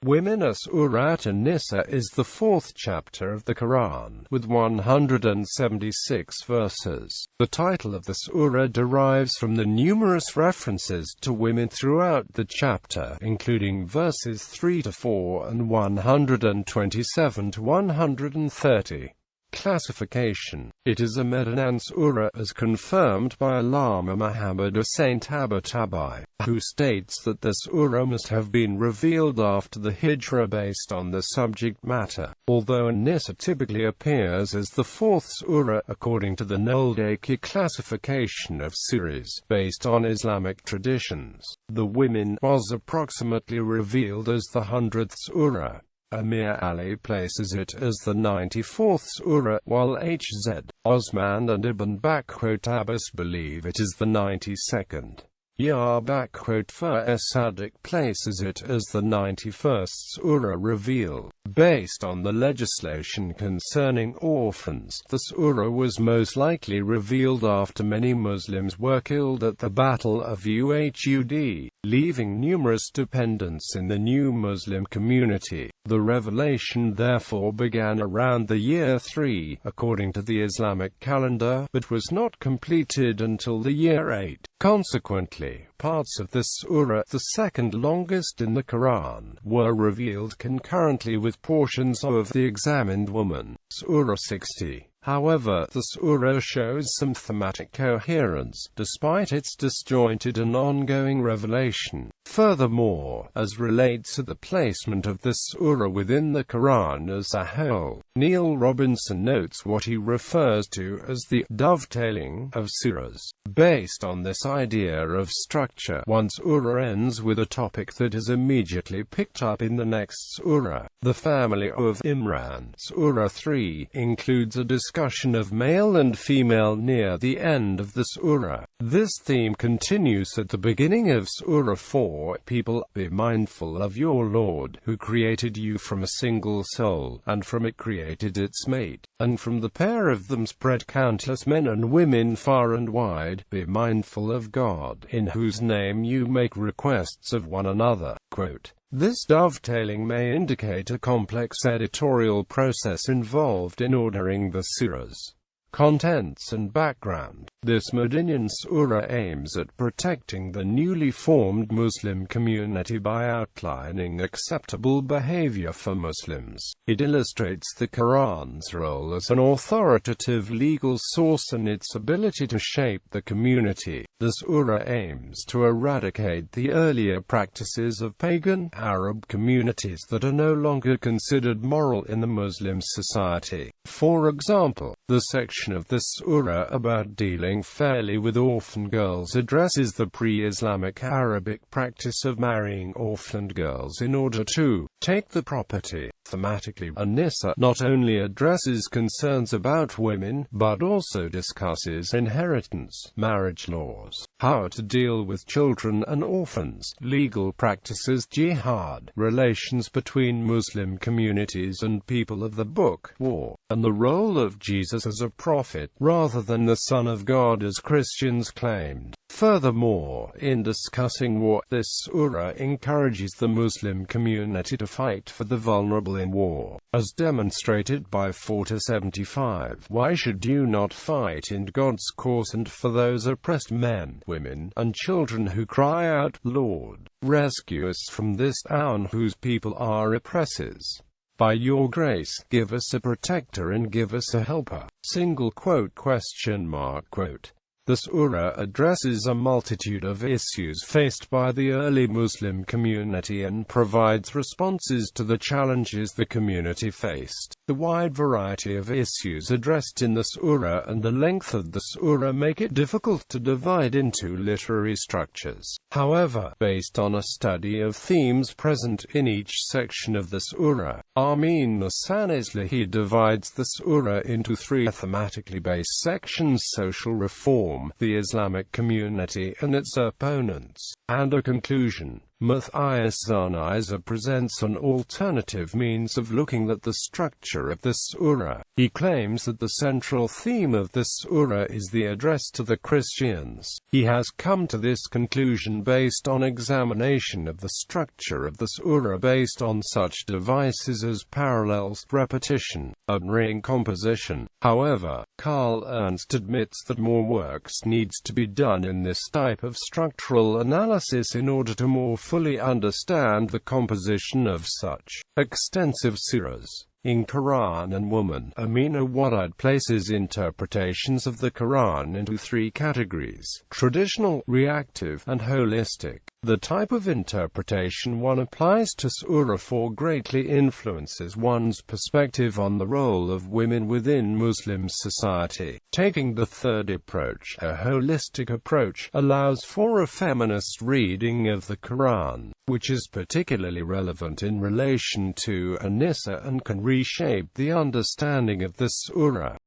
Women. Sūrat An-Nisa is the fourth chapter of the Qur'an, with 176 verses. The title of the surah derives from the numerous references to women throughout the chapter, including verses 3 to 4 and 127 to 130. Classification. It is a Medinan surah as confirmed by Allama Muhammad Hussain Tabatabai, who states that the surah must have been revealed after the Hijra based on the subject matter, although An-Nisa typically appears as the fourth surah according to the Noldaki classification of surahs based on Islamic traditions. The women was approximately revealed as the 100th surah. Amir Ali places it as the 94th surah, while Hz. Osman and Ibn Abbas believe it is the 92nd. Fur Sadiq places it as the 91st surah revealed. Based on the legislation concerning orphans, the surah was most likely revealed after many Muslims were killed at the Battle of Uhud, leaving numerous dependents in the new Muslim community. The revelation therefore began around the year 3, according to the Islamic calendar, but was not completed until the year 8. Consequently, parts of this surah, the second longest in the Quran, were revealed concurrently with portions of the examined woman. Surah 60. However, the surah shows some thematic coherence, despite its disjointed and ongoing revelation. Furthermore, as relates to the placement of this surah within the Quran as a whole, Neil Robinson notes what he refers to as the dovetailing of surahs. Based on this idea of structure, one surah ends with a topic that is immediately picked up in the next surah. The family of Imran, Surah 3, includes a discussion of male and female near the end of the surah. This theme continues at the beginning of Surah 4. People, be mindful of your Lord, who created you from a single soul, and from it created its mate, and from the pair of them spread countless men and women far and wide. Be mindful of God, in whose name you make requests of one another. Quote, this dovetailing may indicate a complex editorial process involved in ordering the surahs, contents and background. This Madanian surah aims at protecting the newly formed Muslim community by outlining acceptable behavior for Muslims. It illustrates the Quran's role as an authoritative legal source and its ability to shape the community. The surah aims to eradicate the earlier practices of pagan Arab communities that are no longer considered moral in the Muslim society. For example, the section of this surah about dealing fairly with orphan girls addresses the pre-Islamic Arabic practice of marrying orphaned girls in order to take the property. Thematically, An-Nisa not only addresses concerns about women, but also discusses inheritance, marriage laws, how to deal with children and orphans, legal practices, jihad, relations between Muslim communities and people of the book, war, and the role of Jesus as a prophet, rather than the Son of God as Christians claimed. Furthermore, in discussing war, this surah encourages the Muslim community to fight for the vulnerable in war, as demonstrated by 4-75. Why should you not fight in God's cause and for those oppressed men, women, and children who cry out, Lord, rescue us from this town whose people are oppressors. By your grace, give us a protector and give us a helper. Quote. The surah addresses a multitude of issues faced by the early Muslim community and provides responses to the challenges the community faced. The wide variety of issues addressed in the surah and the length of the surah make it difficult to divide into literary structures. However, based on a study of themes present in each section of the surah, Amin Nasanislahi divides the surah into three thematically based sections: social reform, the Islamic community and its opponents, and a conclusion. An-Nisa presents an alternative means of looking at the structure of this surah. He claims that the central theme of this surah is the address to the Christians. He has come to this conclusion based on examination of the structure of the surah based on such devices as parallels, repetition, and ring composition. However, Carl Ernst admits that more works needs to be done in this type of structural analysis in order to more fully understand the composition of such extensive surahs. In Quran and Woman, Amina Wadad places interpretations of the Quran into three categories: traditional, reactive, and holistic. The type of interpretation one applies to Surah 4 greatly influences one's perspective on the role of women within Muslim society. Taking the third approach, a holistic approach, allows for a feminist reading of the Quran, which is particularly relevant in relation to An-Nisa and can reshape the understanding of the surah.